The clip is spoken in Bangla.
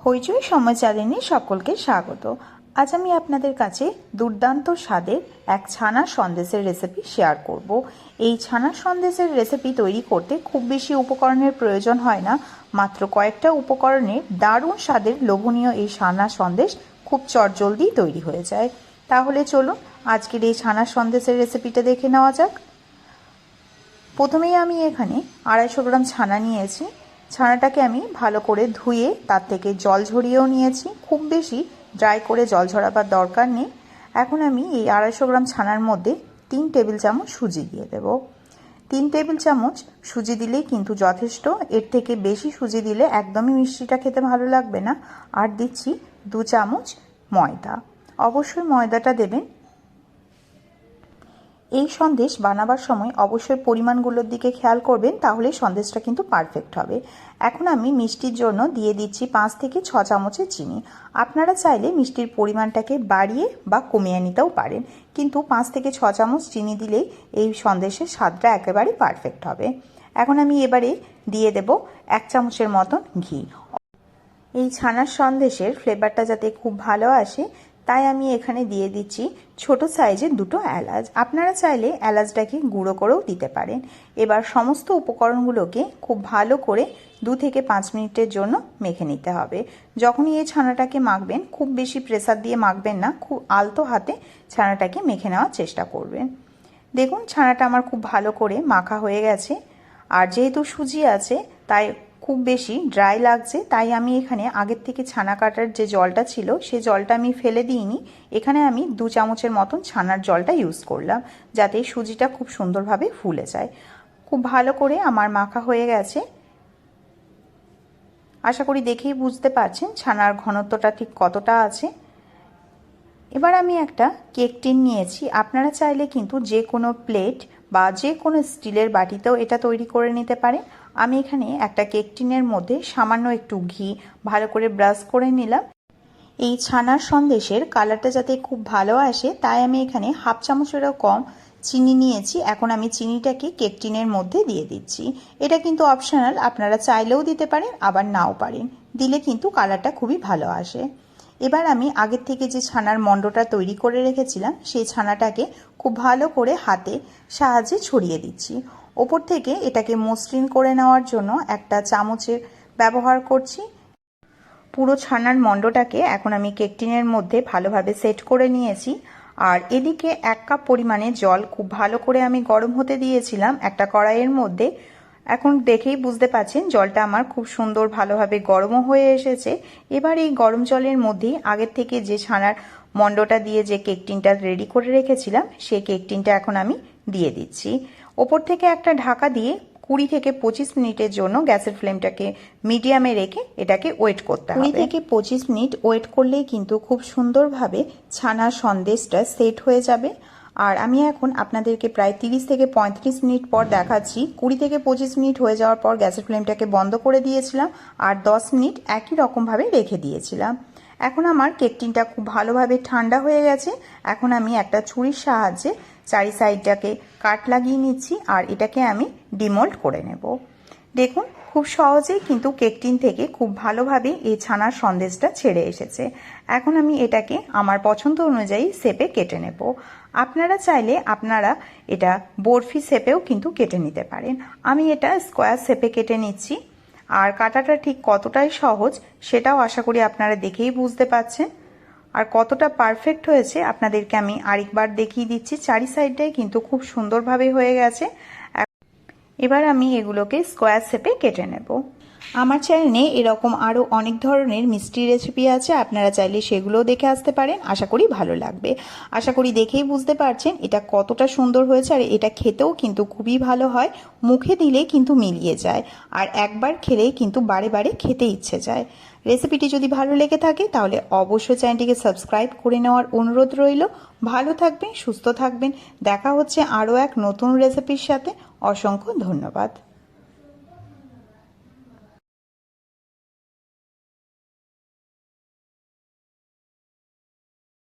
হইচই সময় চ্যানেলে সকলকে স্বাগত। আজ আমি আপনাদের কাছে দুর্দান্ত স্বাদের এক ছানার সন্দেশের রেসিপি শেয়ার করব। এই ছানার সন্দেশের রেসিপি তৈরি করতে খুব বেশি উপকরণের প্রয়োজন হয় না। মাত্র কয়েকটা উপকরণে দারুণ স্বাদের লোভনীয় এই ছানার সন্দেশ খুব চটজলদি তৈরি হয়ে যায়। তাহলে চলুন আজকের এই ছানার সন্দেশের রেসিপিটা দেখে নেওয়া যাক। প্রথমেই আমি এখানে 250 গ্রাম ছানা নিয়েছি। ছানাটাকে আমি ভালো করে ধুয়ে তার থেকে জল ঝরিয়েও নিয়েছি। খুব বেশি ড্রাই করে জল ঝরাবার দরকার নেই। এখন আমি এই 250 গ্রাম ছানার মধ্যে 3 টেবিল চামচ সুজি দিয়ে দেব। 3 টেবিল চামচ সুজি দিলেই কিন্তু যথেষ্ট। এর থেকে বেশি সুজি দিলে একদমই মিষ্টিটা খেতে ভালো লাগবে না। আর দিচ্ছি 2 চামচ ময়দা। অবশ্যই ময়দাটা দেবেন। এই সন্দেশ বানাবার সময় অবশ্যই পরিমাণগুলোর দিকে খেয়াল করবেন, তাহলে সন্দেশটা কিন্তু পারফেক্ট হবে। এখন আমি মিষ্টির জন্য দিয়ে দিচ্ছি 5 থেকে 6 চামচের চিনি। আপনারা চাইলে মিষ্টির পরিমাণটাকে বাড়িয়ে বা কমিয়ে নিতেও পারেন, কিন্তু 5 থেকে 6 চামচ চিনি দিলেই এই সন্দেশের স্বাদটা একেবারে পারফেক্ট হবে। এখন আমি এবারে দিয়ে দেব 1 চামচের মতন ঘি। এই ছানার সন্দেশের ফ্লেভারটা যাতে খুব ভালো আসে তাই আমি এখানে দিয়ে দিচ্ছি ছোট সাইজের 2টো এলাচ। আপনারা চাইলে এলাচটাকে গুঁড়ো করেও দিতে পারেন। এবার সমস্ত উপকরণগুলোকে খুব ভালো করে 2 থেকে 5 মিনিটের জন্য মেখে নিতে হবে। যখনই এই ছানাটাকে মাখবেন খুব বেশি প্রেসার দিয়ে মাখবেন না, খুব আলতো হাতে ছানাটাকে মেখে নেওয়ার চেষ্টা করবেন। দেখুন ছানাটা আমার খুব ভালো করে মাখা হয়ে গেছে। আর যেহেতু সুজি আছে তাই খুব বেশি ড্রাই লাগছে, তাই আমি এখানে আগের থেকে ছানা কাটার যে জলটা ছিল সেই জলটা আমি ফেলে দিইনি। এখানে আমি 2 চামচের মতন ছানার জলটা ইউজ করলাম, যাতে সুজিটা খুব সুন্দরভাবে ফুলে যায়। খুব ভালো করে আমার মাখা হয়ে গেছে। আশা করি দেখেই বুঝতে পারছেন ছানার ঘনত্বটা ঠিক কতটা আছে। এবার আমি একটা কেক টিন নিয়েছি। আপনারা চাইলে কিন্তু যে কোনো প্লেট বা যে কোনো স্টিলের বাটিতেও এটা তৈরি করে নিতে পারেন। আমি এখানে একটা কেক টিনের মধ্যে সামান্য একটু ঘি ভালো করে ব্রাশ করে নিলাম। এই ছানার সন্দেশের কালারটা যাতে খুব ভালো আসে তাই আমি এখানে 1/2 চামচেরও কম চিনি নিয়েছি। এখন আমি চিনিটাকে কেক টিনের মধ্যে দিয়ে দিচ্ছি। এটা কিন্তু অপশনাল, আপনারা চাইলেও দিতে পারেন আবার নাও পারেন। দিলে কিন্তু কালারটা খুবই ভালো আসে। এবার আমি আগের থেকে যে ছানার মণ্ডটা তৈরি করে রেখেছিলাম সেই ছানাটাকে খুব ভালো করে হাতে সাহায্যে ছড়িয়ে দিচ্ছি। ওপর থেকে এটাকে মসৃণ করে নেওয়ার জন্য একটা চামচের ব্যবহার করছি। পুরো ছানার মণ্ডটাকে এখন আমি কেক টিনের মধ্যে ভালোভাবে সেট করে নিয়েছি। আর এদিকে 1 কাপ পরিমাণে জল খুব ভালো করে আমি গরম হতে দিয়েছিলাম একটা কড়াইয়ের মধ্যে। এখন দেখেই বুঝতে পারছেন জলটা আমার খুব সুন্দর ভালোভাবে গরমও হয়ে এসেছে। এবার এই গরম জলের মধ্যেই আগের থেকে যে ছানার মণ্ডটা দিয়ে যে কেক টিনটা রেডি করে রেখেছিলাম সেই কেক টিনটা এখন আমি দিয়ে দিচ্ছি। ওপর থেকে একটা ঢাকা দিয়ে 20 থেকে 25 মিনিটের জন্য গ্যাসের ফ্লেমটাকে মিডিয়ামে রেখে এটাকে ওয়েট করতে হবে। 20 থেকে 25 মিনিট ওয়েট করলেই কিন্তু খুব সুন্দরভাবে ছানার সন্দেশটা সেট হয়ে যাবে। আর আমি এখন আপনাদেরকে প্রায় 30 থেকে 35 মিনিট পর দেখাচ্ছি। 20 থেকে 25 মিনিট হয়ে যাওয়ার পর গ্যাসের ফ্লেমটাকে বন্ধ করে দিয়েছিলাম আর 10 মিনিট একই রকমভাবে রেখে দিয়েছিলাম। এখন আমার কেক টিনটা খুব ভালোভাবে ঠান্ডা হয়ে গেছে। এখন আমি একটা ছুরির সাহায্যে চারি সাইডটাকে কাট লাগিয়ে নিচ্ছি আর এটাকে আমি ডিমোল্ড করে নেব। দেখুন খুব সহজেই কিন্তু কেক টিন থেকে খুব ভালোভাবে এই ছানার সন্দেশটা ছেড়ে এসেছে। এখন আমি এটাকে আমার পছন্দ অনুযায়ী শেপে কেটে নেব। আপনারা চাইলে আপনারা এটা বরফি শেপেও কিন্তু কেটে নিতে পারেন। আমি এটা স্কোয়ার শেপে কেটে নিচ্ছি। আর কাটাটা ঠিক কতটাই সহজ সেটাও আশা করি আপনারা দেখেই বুঝতে পারছেন। আর কতটা পারফেক্ট হয়েছে আপনাদেরকে আমি আরেকবার দেখিয়ে দিচ্ছি। চারি সাইডটাই কিন্তু খুব সুন্দরভাবে হয়ে গেছে। এবার আমি এগুলোকে স্কোয়ার শেপে কেটে নেব। আমার চ্যানেলে এরকম আরও অনেক ধরনের মিষ্টি রেসিপি আছে, আপনারা চাইলে সেগুলোও দেখে আসতে পারেন। আশা করি ভালো লাগবে। আশা করি দেখেই বুঝতে পারছেন এটা কতটা সুন্দর হয়েছে। আর এটা খেতেও কিন্তু খুবই ভালো হয়, মুখে দিলেই কিন্তু মিলিয়ে যায় আর একবার খেলেই কিন্তু বারে বারে খেতে ইচ্ছে যায়। রেসিপিটি যদি ভালো লেগে থাকে তাহলে অবশ্যই চ্যানেলটিকে সাবস্ক্রাইব করে নেওয়ার অনুরোধ রইল। ভালো থাকবেন, সুস্থ থাকবেন। দেখা হচ্ছে আরও এক নতুন রেসিপির সাথে। অসংখ্য ধন্যবাদ।